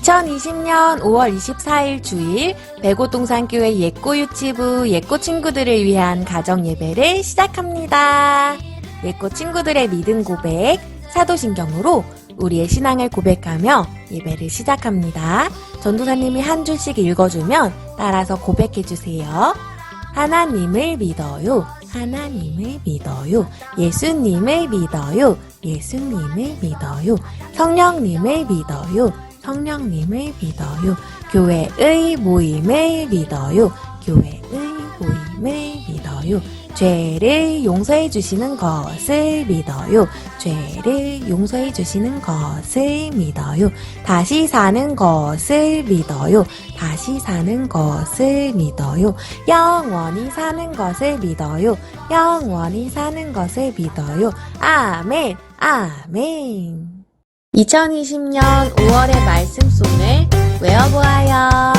2020년 5월 24일 주일 백오동산교회 예꼬유치부 예꼬 친구들을 위한 가정 예배를 시작합니다. 예꼬 친구들의 믿음 고백, 사도신경으로 우리의 신앙을 고백하며 예배를 시작합니다. 전도사님이 한 줄씩 읽어주면 따라서 고백해주세요. 하나님을 믿어요. 하나님을 믿어요. 예수님을 믿어요. 예수님을 믿어요. 성령님을 믿어요. 성령님을 믿어요. 교회의 모임을 믿어요. 교회의 모임을 믿어요. 죄를 용서해 주시는 것을 믿어요. 죄를 용서해 주시는 것을 믿어요. 다시 사는 것을 믿어요. 다시 사는 것을 믿어요. 영원히 사는 것을 믿어요. 영원히 사는 것을 믿어요. 아멘, 아멘. 2020년 5월의 말씀송을 외워보아요.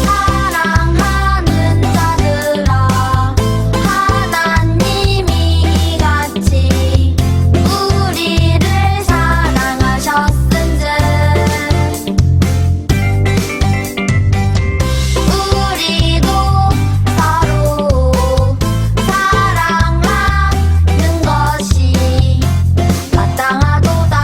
사랑하는 자들아, 하나님이 이같이 우리를 사랑하셨은즉 우리도 서로 사랑하는 것이 마땅하도다.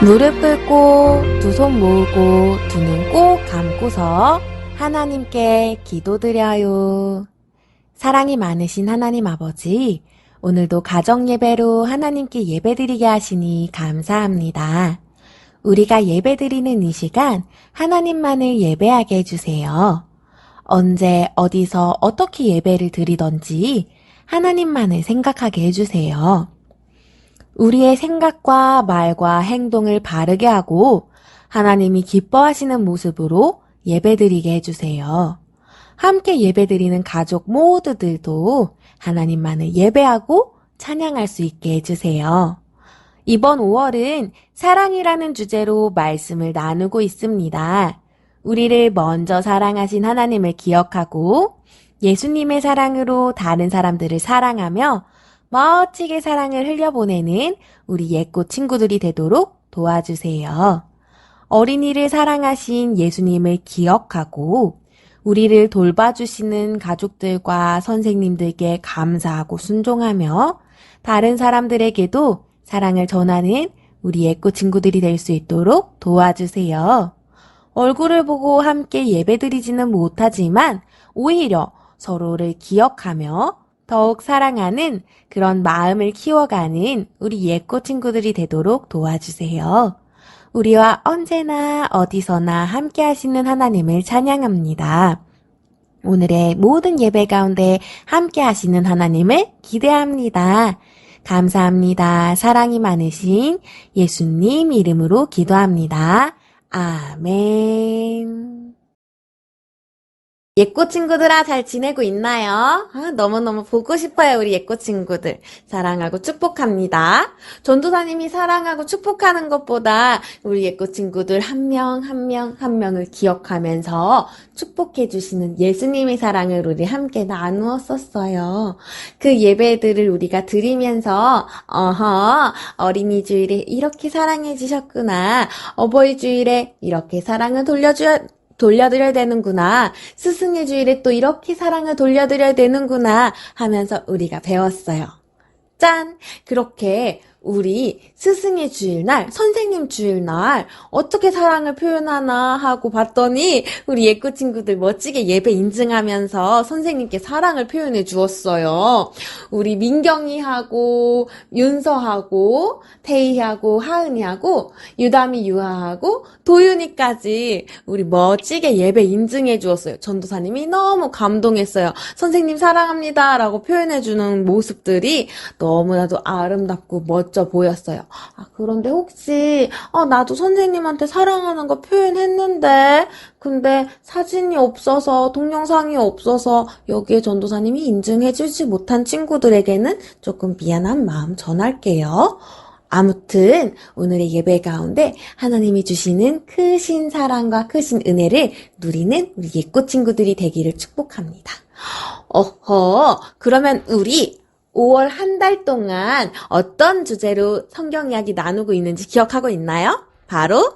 무릎 꿇고 두 손 모으고 두 눈 꼭 감고서 하나님께 기도드려요. 사랑이 많으신 하나님 아버지, 오늘도 가정 예배로 하나님께 예배드리게 하시니 감사합니다. 우리가 예배드리는 이 시간 하나님만을 예배하게 해주세요. 언제 어디서 어떻게 예배를 드리던지 하나님만을 생각하게 해주세요. 우리의 생각과 말과 행동을 바르게 하고 하나님이 기뻐하시는 모습으로 예배드리게 해주세요. 함께 예배드리는 가족 모두들도 하나님만을 예배하고 찬양할 수 있게 해주세요. 이번 5월은 사랑이라는 주제로 말씀을 나누고 있습니다. 우리를 먼저 사랑하신 하나님을 기억하고 예수님의 사랑으로 다른 사람들을 사랑하며 멋지게 사랑을 흘려보내는 우리 예꽃 친구들이 되도록 도와주세요. 어린이를 사랑하신 예수님을 기억하고 우리를 돌봐주시는 가족들과 선생님들께 감사하고 순종하며 다른 사람들에게도 사랑을 전하는 우리 예꽃 친구들이 될 수 있도록 도와주세요. 얼굴을 보고 함께 예배드리지는 못하지만 오히려 서로를 기억하며 더욱 사랑하는 그런 마음을 키워가는 우리 예꽃 친구들이 되도록 도와주세요. 우리와 언제나 어디서나 함께 하시는 하나님을 찬양합니다. 오늘의 모든 예배 가운데 함께 하시는 하나님을 기대합니다. 감사합니다. 사랑이 많으신 예수님 이름으로 기도합니다. 아멘. 예꽃 친구들아 잘 지내고 있나요? 너무너무 보고 싶어요, 우리 예꽃 친구들. 사랑하고 축복합니다. 전도사님이 사랑하고 축복하는 것보다 우리 예꽃 친구들 한 명 한 명을 기억하면서 축복해주시는 예수님의 사랑을 우리 함께 나누었었어요. 그 예배들을 우리가 드리면서 어린이 주일에 이렇게 사랑해 주셨구나. 어버이 주일에 이렇게 사랑을 돌려드려야 되는구나. 스승의 주일에 또 이렇게 사랑을 돌려드려야 되는구나 하면서 우리가 배웠어요. 짠! 그렇게 우리 스승의 주일날, 선생님 주일날 어떻게 사랑을 표현하나 하고 봤더니 우리 예꽃 친구들 멋지게 예배 인증하면서 선생님께 사랑을 표현해 주었어요. 우리 민경이하고 윤서하고 태희하고 하은이하고 유담이 유아하고 도윤이까지 우리 멋지게 예배 인증해 주었어요. 전도사님이 너무 감동했어요. 선생님 사랑합니다 라고 표현해 주는 모습들이 너무나도 아름답고 멋져 보였어요. 그런데 혹시 나도 선생님한테 사랑하는 거 표현했는데 근데 사진이 없어서 동영상이 없어서 여기에 전도사님이 인증해주지 못한 친구들에게는 조금 미안한 마음 전할게요. 아무튼 오늘의 예배 가운데 하나님이 주시는 크신 사랑과 크신 은혜를 누리는 우리 예꽃 친구들이 되기를 축복합니다. 그러면 우리 5월 한 달 동안 어떤 주제로 성경 이야기 나누고 있는지 기억하고 있나요? 바로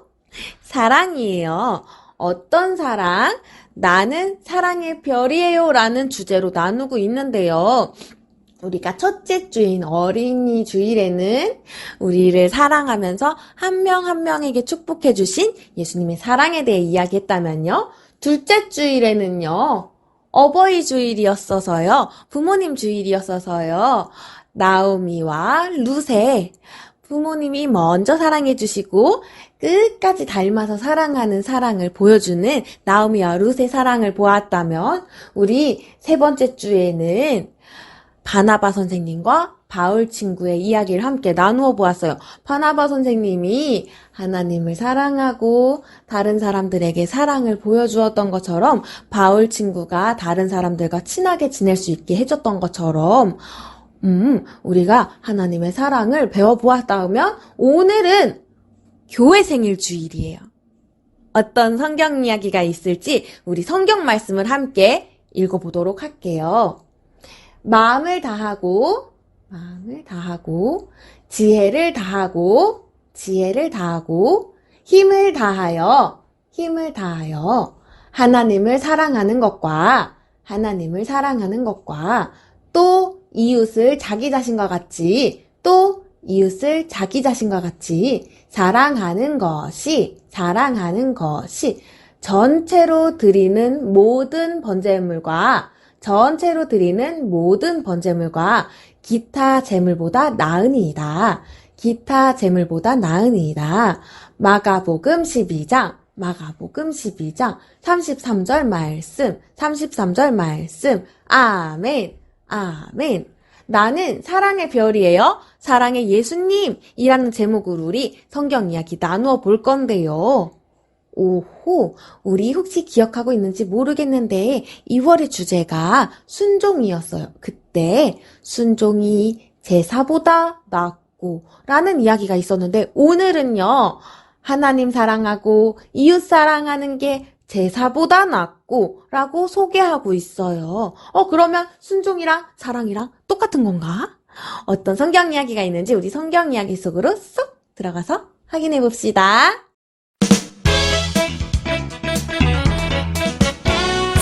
사랑이에요. 어떤 사랑? 나는 사랑의 별이에요 라는 주제로 나누고 있는데요. 우리가 첫째 주인 어린이 주일에는 우리를 사랑하면서 한 명 한 명에게 축복해 주신 예수님의 사랑에 대해 이야기했다면요. 둘째 주일에는요. 어버이 주일이었어서요. 부모님 주일이었어서요. 나오미와 루세. 부모님이 먼저 사랑해 주시고 끝까지 닮아서 사랑하는 사랑을 보여주는 나오미와 루세 사랑을 보았다면 우리 세 번째 주에는 바나바 선생님과 바울 친구의 이야기를 함께 나누어 보았어요. 바나바 선생님이 하나님을 사랑하고 다른 사람들에게 사랑을 보여주었던 것처럼 바울 친구가 다른 사람들과 친하게 지낼 수 있게 해줬던 것처럼 우리가 하나님의 사랑을 배워보았다면 오늘은 교회 생일 주일이에요. 어떤 성경 이야기가 있을지 우리 성경 말씀을 함께 읽어보도록 할게요. 마음을 다하고 지혜를 다하고 힘을 다하여 하나님을 사랑하는 것과 또 이웃을 자기 자신과 같이 또 이웃을 자기 자신과 같이 사랑하는 것이 전체로 드리는 모든 번제물과 기타 제물보다 나으니이다. 마가복음 12장 33절 말씀. 아멘. 나는 사랑의 별이에요. 사랑의 예수님이라는 제목으로 우리 성경 이야기 나누어 볼 건데요. 오호, 우리 혹시 기억하고 있는지 모르겠는데 2월의 주제가 순종이었어요. 그때 순종이 제사보다 낫고 라는 이야기가 있었는데 오늘은요. 하나님 사랑하고 이웃 사랑하는 게 제사보다 낫고 라고 소개하고 있어요. 그러면 순종이랑 사랑이랑 똑같은 건가? 어떤 성경 이야기가 있는지 우리 성경 이야기 속으로 쏙 들어가서 확인해 봅시다.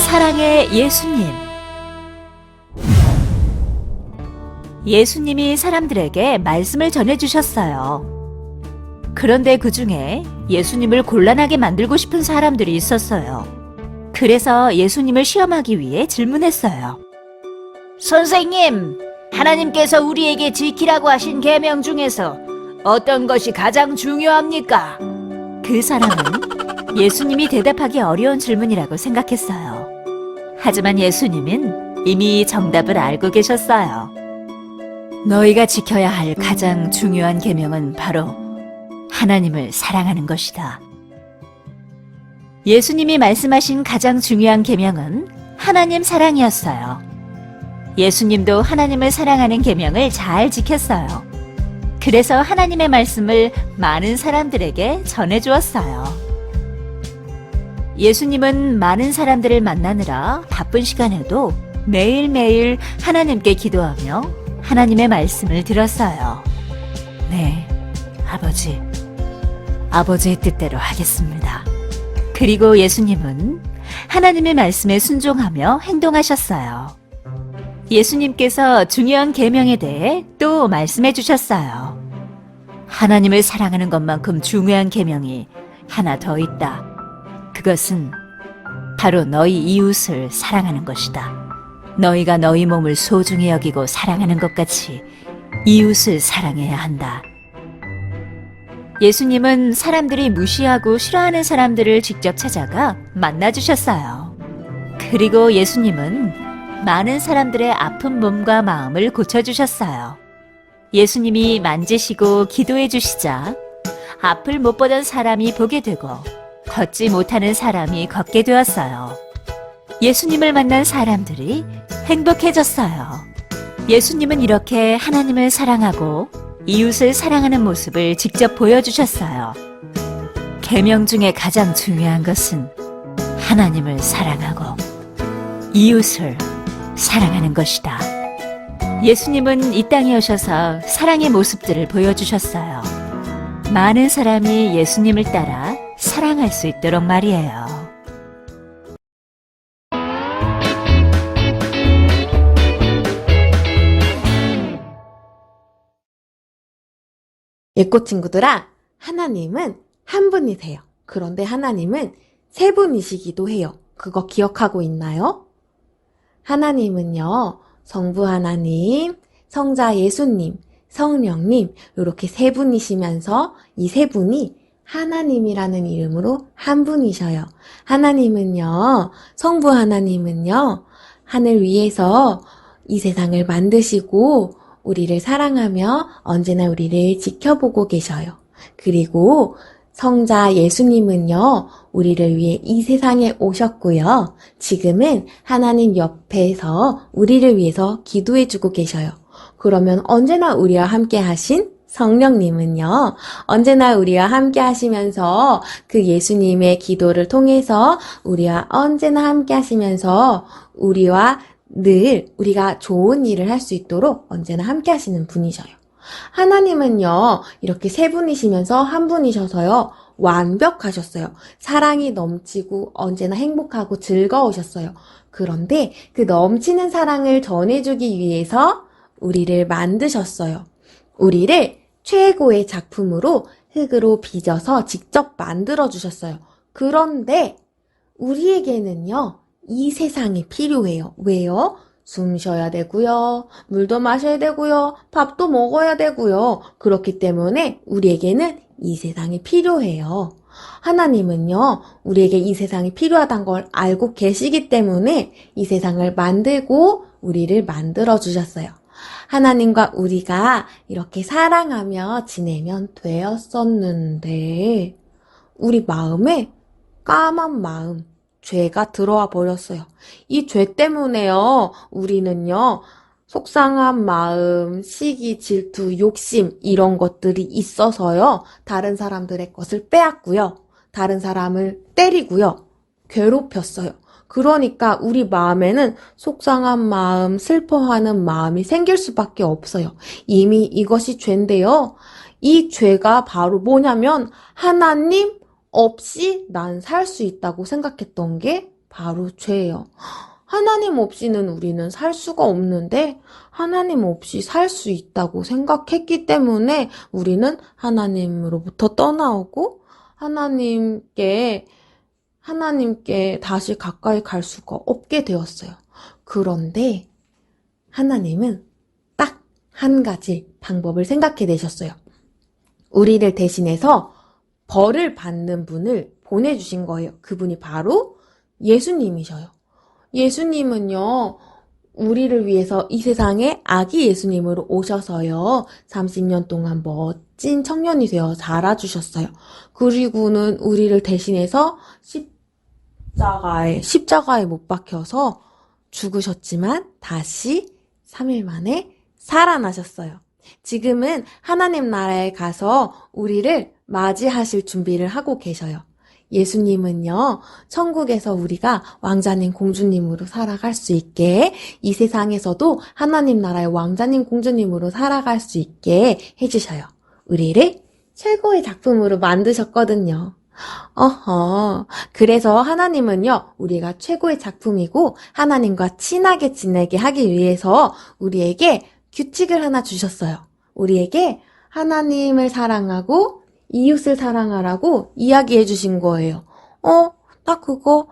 사랑의 예수님. 예수님이 사람들에게 말씀을 전해주셨어요. 그런데 그 중에 예수님을 곤란하게 만들고 싶은 사람들이 있었어요. 그래서 예수님을 시험하기 위해 질문했어요. 선생님, 하나님께서 우리에게 지키라고 하신 계명 중에서 어떤 것이 가장 중요합니까? 그 사람은 예수님이 대답하기 어려운 질문이라고 생각했어요. 하지만 예수님은 이미 정답을 알고 계셨어요. 너희가 지켜야 할 가장 중요한 계명은 바로 하나님을 사랑하는 것이다. 예수님이 말씀하신 가장 중요한 계명은 하나님 사랑이었어요. 예수님도 하나님을 사랑하는 계명을 잘 지켰어요. 그래서 하나님의 말씀을 많은 사람들에게 전해주었어요. 예수님은 많은 사람들을 만나느라 바쁜 시간에도 매일매일 하나님께 기도하며 하나님의 말씀을 들었어요. 네, 아버지의 뜻대로 하겠습니다. 그리고 예수님은 하나님의 말씀에 순종하며 행동하셨어요. 예수님께서 중요한 계명에 대해 또 말씀해 주셨어요. 하나님을 사랑하는 것만큼 중요한 계명이 하나 더 있다. 그것은 바로 너희 이웃을 사랑하는 것이다. 너희가 너희 몸을 소중히 여기고 사랑하는 것 같이 이웃을 사랑해야 한다. 예수님은 사람들이 무시하고 싫어하는 사람들을 직접 찾아가 만나주셨어요. 그리고 예수님은 많은 사람들의 아픈 몸과 마음을 고쳐주셨어요. 예수님이 만지시고 기도해 주시자 앞을 못 보던 사람이 보게 되고 걷지 못하는 사람이 걷게 되었어요. 예수님을 만난 사람들이 행복해졌어요. 예수님은 이렇게 하나님을 사랑하고 이웃을 사랑하는 모습을 직접 보여주셨어요. 계명 중에 가장 중요한 것은 하나님을 사랑하고 이웃을 사랑하는 것이다. 예수님은 이 땅에 오셔서 사랑의 모습들을 보여주셨어요. 많은 사람이 예수님을 따라 사랑할 수 있도록 말이에요. 예꽃 친구들아, 하나님은 한 분이세요. 그런데 하나님은 세 분이시기도 해요. 그거 기억하고 있나요? 하나님은요, 성부 하나님, 성자 예수님, 성령님 이렇게 세 분이시면서 이 세 분이 하나님이라는 이름으로 한 분이셔요. 하나님은요, 성부 하나님은요, 하늘 위에서 이 세상을 만드시고 우리를 사랑하며 언제나 우리를 지켜보고 계셔요. 그리고 성자 예수님은요, 우리를 위해 이 세상에 오셨고요. 지금은 하나님 옆에서 우리를 위해서 기도해주고 계셔요. 그러면 언제나 우리와 함께 하신 성령님은요, 언제나 우리와 함께 하시면서 그 예수님의 기도를 통해서 우리와 언제나 함께 하시면서 우리가 좋은 일을 할 수 있도록 언제나 함께 하시는 분이셔요. 하나님은요, 이렇게 세 분이시면서 한 분이셔서요, 완벽하셨어요. 사랑이 넘치고 언제나 행복하고 즐거우셨어요. 그런데 그 넘치는 사랑을 전해주기 위해서 우리를 만드셨어요. 우리를 최고의 작품으로 흙으로 빚어서 직접 만들어 주셨어요. 그런데 우리에게는요, 이 세상이 필요해요. 왜요? 숨 쉬어야 되고요. 물도 마셔야 되고요. 밥도 먹어야 되고요. 그렇기 때문에 우리에게는 이 세상이 필요해요. 하나님은요, 우리에게 이 세상이 필요하다는 걸 알고 계시기 때문에 이 세상을 만들고 우리를 만들어 주셨어요. 하나님과 우리가 이렇게 사랑하며 지내면 되었었는데, 우리 마음에 까만 마음, 죄가 들어와 버렸어요. 이 죄 때문에요, 우리는요, 속상한 마음, 시기, 질투, 욕심, 이런 것들이 있어서요, 다른 사람들의 것을 빼앗고요, 다른 사람을 때리고요, 괴롭혔어요. 그러니까 우리 마음에는 속상한 마음, 슬퍼하는 마음이 생길 수밖에 없어요. 이미 이것이 죄인데요. 이 죄가 바로 뭐냐면 하나님 없이 난 살 수 있다고 생각했던 게 바로 죄예요. 하나님 없이는 우리는 살 수가 없는데 하나님 없이 살 수 있다고 생각했기 때문에 우리는 하나님으로부터 떠나오고 하나님께 다시 가까이 갈 수가 없게 되었어요. 그런데 하나님은 딱 한 가지 방법을 생각해 내셨어요. 우리를 대신해서 벌을 받는 분을 보내주신 거예요. 그분이 바로 예수님이셔요. 예수님은요, 우리를 위해서 이 세상에 아기 예수님으로 오셔서요, 30년 동안 멋진 청년이 되어 자라주셨어요. 그리고는 우리를 대신해서 십자가에 못 박혀서 죽으셨지만 다시 3일 만에 살아나셨어요. 지금은 하나님 나라에 가서 우리를 맞이하실 준비를 하고 계셔요. 예수님은요, 천국에서 우리가 왕자님, 공주님으로 살아갈 수 있게, 이 세상에서도 하나님 나라의 왕자님, 공주님으로 살아갈 수 있게 해주셔요. 우리를 최고의 작품으로 만드셨거든요. 그래서 하나님은요, 우리가 최고의 작품이고, 하나님과 친하게 지내게 하기 위해서 우리에게 규칙을 하나 주셨어요. 우리에게 하나님을 사랑하고, 이웃을 사랑하라고 이야기해 주신 거예요. 나 그거,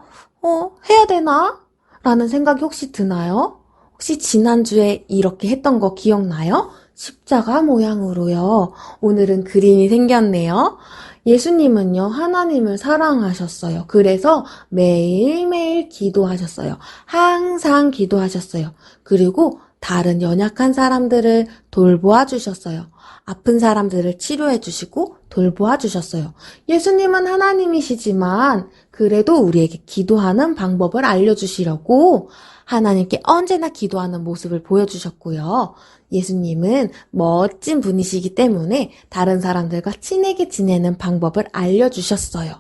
해야 되나? 라는 생각이 혹시 드나요? 혹시 지난주에 이렇게 했던 거 기억나요? 십자가 모양으로요. 오늘은 그림이 생겼네요. 예수님은요, 하나님을 사랑하셨어요. 그래서 매일매일 기도하셨어요. 항상 기도하셨어요. 그리고 다른 연약한 사람들을 돌보아 주셨어요. 아픈 사람들을 치료해 주시고 돌보아 주셨어요. 예수님은 하나님이시지만 그래도 우리에게 기도하는 방법을 알려주시려고 하나님께 언제나 기도하는 모습을 보여주셨고요. 예수님은 멋진 분이시기 때문에 다른 사람들과 친하게 지내는 방법을 알려주셨어요.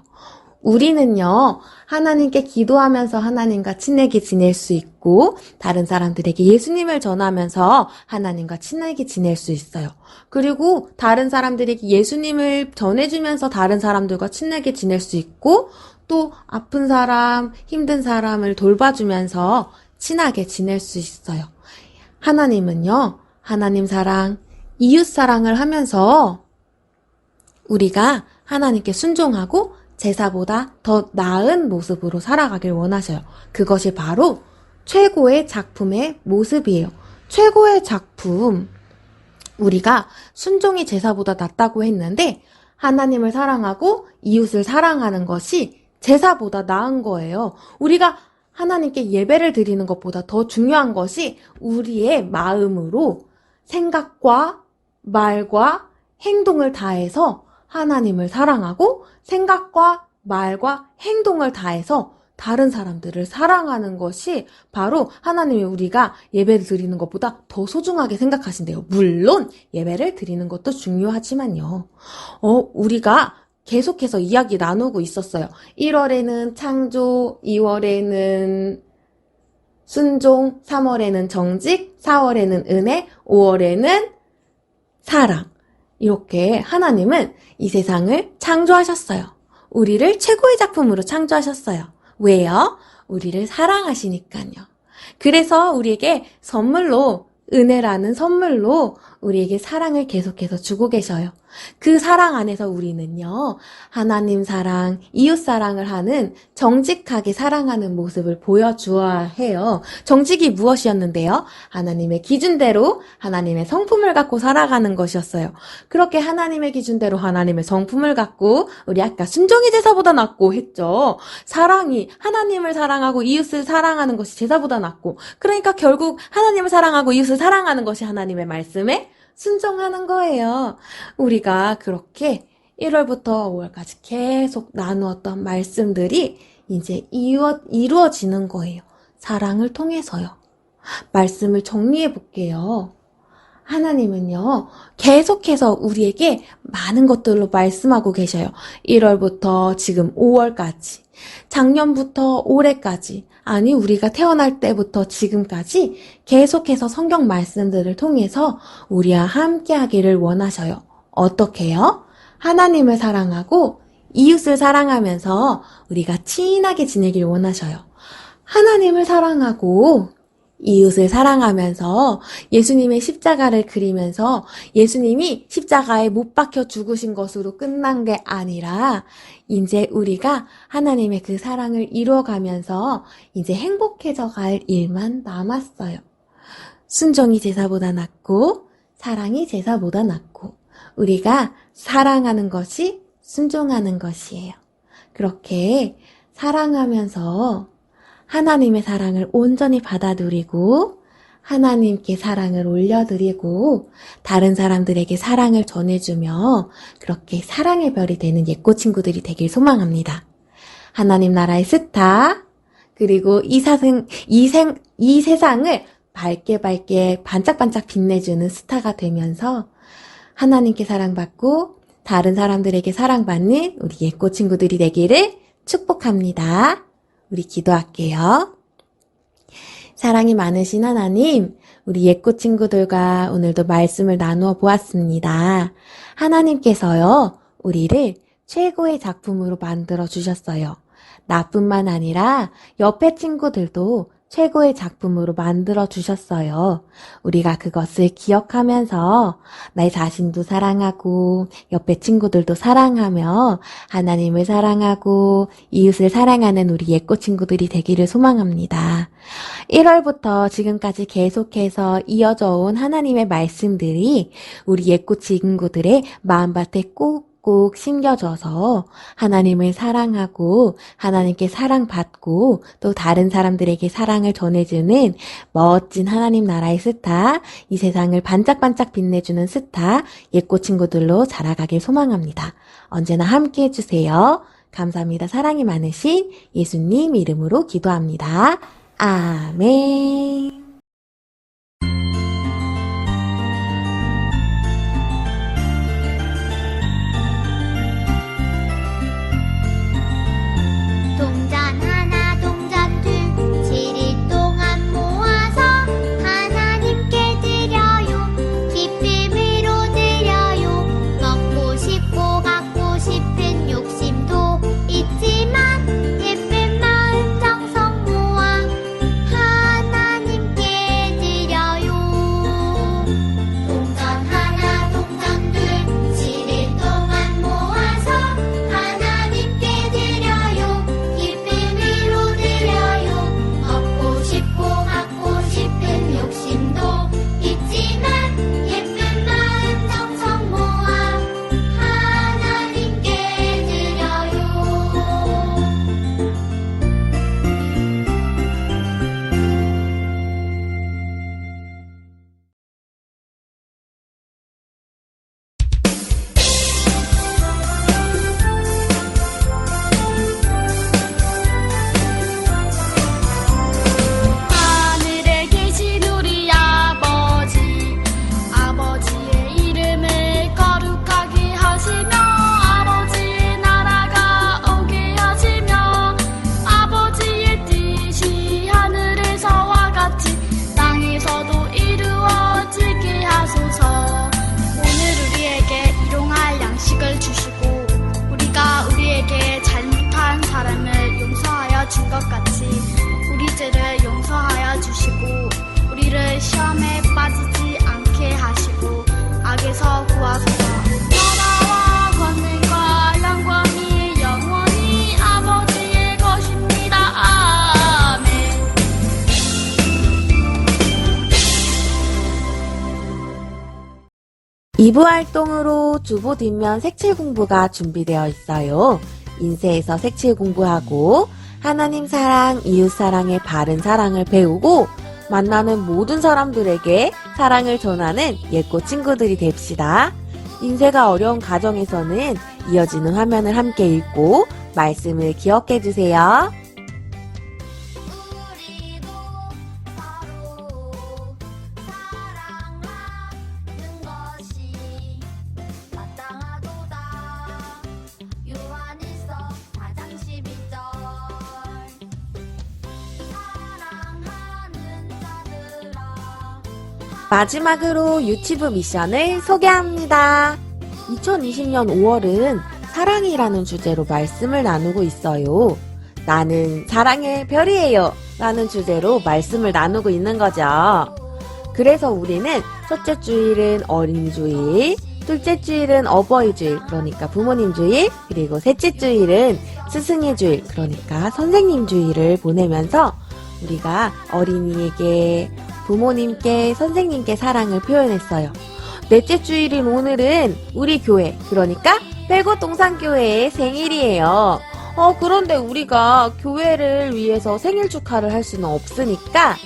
우리는요, 하나님께 기도하면서 하나님과 친하게 지낼 수 있고, 다른 사람들에게 예수님을 전하면서 하나님과 친하게 지낼 수 있어요. 그리고 다른 사람들에게 예수님을 전해주면서 다른 사람들과 친하게 지낼 수 있고, 또 아픈 사람, 힘든 사람을 돌봐주면서 친하게 지낼 수 있어요. 하나님은요, 하나님 사랑, 이웃 사랑을 하면서 우리가 하나님께 순종하고 제사보다 더 나은 모습으로 살아가길 원하셔요. 그것이 바로 최고의 작품의 모습이에요. 최고의 작품. 우리가 순종이 제사보다 낫다고 했는데 하나님을 사랑하고 이웃을 사랑하는 것이 제사보다 나은 거예요. 우리가 하나님께 예배를 드리는 것보다 더 중요한 것이 우리의 마음으로 생각과 말과 행동을 다해서 하나님을 사랑하고 생각과 말과 행동을 다해서 다른 사람들을 사랑하는 것이 바로 하나님이 우리가 예배를 드리는 것보다 더 소중하게 생각하신대요. 물론 예배를 드리는 것도 중요하지만요. 우리가 계속해서 이야기 나누고 있었어요. 1월에는 창조, 2월에는 순종, 3월에는 정직, 4월에는 은혜, 5월에는 사랑. 이렇게 하나님은 이 세상을 창조하셨어요. 우리를 최고의 작품으로 창조하셨어요. 왜요? 우리를 사랑하시니까요. 그래서 우리에게 선물로, 은혜라는 선물로 우리에게 사랑을 계속해서 주고 계셔요. 그 사랑 안에서 우리는요, 하나님 사랑, 이웃 사랑을 하는 정직하게 사랑하는 모습을 보여주어야 해요. 정직이 무엇이었는데요? 하나님의 기준대로 하나님의 성품을 갖고 살아가는 것이었어요. 그렇게 하나님의 기준대로 하나님의 성품을 갖고, 우리 아까 순종이 제사보다 낫고 했죠. 사랑이 하나님을 사랑하고 이웃을 사랑하는 것이 제사보다 낫고, 그러니까 결국 하나님을 사랑하고 이웃을 사랑하는 것이 하나님의 말씀에 순종하는 거예요. 우리가 그렇게 1월부터 5월까지 계속 나누었던 말씀들이 이제 이루어지는 거예요. 사랑을 통해서요. 말씀을 정리해 볼게요. 하나님은요, 계속해서 우리에게 많은 것들로 말씀하고 계셔요. 1월부터 지금 5월까지, 작년부터 올해까지, 아니 우리가 태어날 때부터 지금까지 계속해서 성경 말씀들을 통해서 우리와 함께 하기를 원하셔요. 어떻게 해요? 하나님을 사랑하고 이웃을 사랑하면서 우리가 친하게 지내길 원하셔요. 하나님을 사랑하고 이웃을 사랑하면서 예수님의 십자가를 그리면서 예수님이 십자가에 못 박혀 죽으신 것으로 끝난 게 아니라 이제 우리가 하나님의 그 사랑을 이루어가면서 이제 행복해져 갈 일만 남았어요. 순종이 제사보다 낫고 사랑이 제사보다 낫고 우리가 사랑하는 것이 순종하는 것이에요. 그렇게 사랑하면서 하나님의 사랑을 온전히 받아들이고 하나님께 사랑을 올려드리고 다른 사람들에게 사랑을 전해주며 그렇게 사랑의 별이 되는 예꼬 친구들이 되길 소망합니다. 하나님 나라의 스타 그리고 이 세상을 밝게 반짝반짝 빛내주는 스타가 되면서 하나님께 사랑받고 다른 사람들에게 사랑받는 우리 예꼬 친구들이 되기를 축복합니다. 우리 기도할게요. 사랑이 많으신 하나님, 우리 예꼬 친구들과 오늘도 말씀을 나누어 보았습니다. 하나님께서요, 우리를 최고의 작품으로 만들어 주셨어요. 나뿐만 아니라 옆에 친구들도 최고의 작품으로 만들어 주셨어요. 우리가 그것을 기억하면서 내 자신도 사랑하고 옆에 친구들도 사랑하며 하나님을 사랑하고 이웃을 사랑하는 우리 예꼬 친구들이 되기를 소망합니다. 1월부터 지금까지 계속해서 이어져 온 하나님의 말씀들이 우리 예꼬 친구들의 마음밭에 꼭 심겨져서 하나님을 사랑하고 하나님께 사랑받고 또 다른 사람들에게 사랑을 전해주는 멋진 하나님 나라의 스타, 이 세상을 반짝반짝 빛내주는 스타, 예꼬 친구들로 자라가길 소망합니다. 언제나 함께 해주세요. 감사합니다. 사랑이 많으신 예수님 이름으로 기도합니다. 아멘. 동전 하나 동전 둘 7일 동안 모아서 하나님께 드려요 기쁨으로 드려요 먹고 싶고 갖고 싶은 욕심도 있지만 예쁜 마음 정성 모아 하나님께 2부 활동으로 주보 뒷면 색칠 공부가 준비되어 있어요. 인쇄에서 색칠 공부하고 하나님 사랑, 이웃 사랑의 바른 사랑을 배우고 만나는 모든 사람들에게 사랑을 전하는 예꽃 친구들이 됩시다. 인쇄가 어려운 가정에서는 이어지는 화면을 함께 읽고 말씀을 기억해 주세요. 우리도 서로 사랑하는 것이 마땅하도다. 요한일서 4장 12절. 사랑하는 자들아. 마지막으로 유치부 미션을 소개합니다. 2020년 5월은 사랑이라는 주제로 말씀을 나누고 있어요. 나는 사랑의 별이에요 라는 주제로 말씀을 나누고 있는 거죠. 그래서 우리는 첫째 주일은 어린이 주일, 둘째 주일은 어버이 주일, 그러니까 부모님 주일, 그리고 셋째 주일은 스승의 주일, 그러니까 선생님 주일을 보내면서 우리가 어린이에게, 부모님께, 선생님께 사랑을 표현했어요. 넷째 주일인 오늘은 우리 교회, 그러니까 백오동산교회의 생일이에요. 그런데 우리가 교회를 위해서 생일 축하를 할 수는 없으니까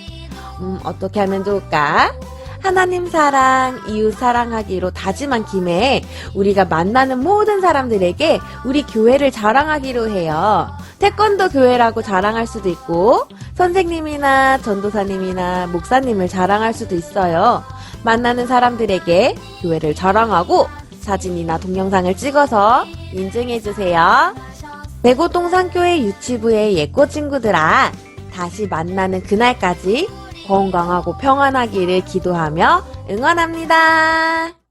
어떻게 하면 좋을까? 하나님 사랑, 이웃 사랑하기로 다짐한 김에 우리가 만나는 모든 사람들에게 우리 교회를 자랑하기로 해요. 태권도 교회라고 자랑할 수도 있고 선생님이나 전도사님이나 목사님을 자랑할 수도 있어요. 만나는 사람들에게 교회를 자랑하고 사진이나 동영상을 찍어서 인증해주세요. 백오동산교회 유치부의 예꽃 친구들아, 다시 만나는 그날까지 건강하고 평안하기를 기도하며 응원합니다.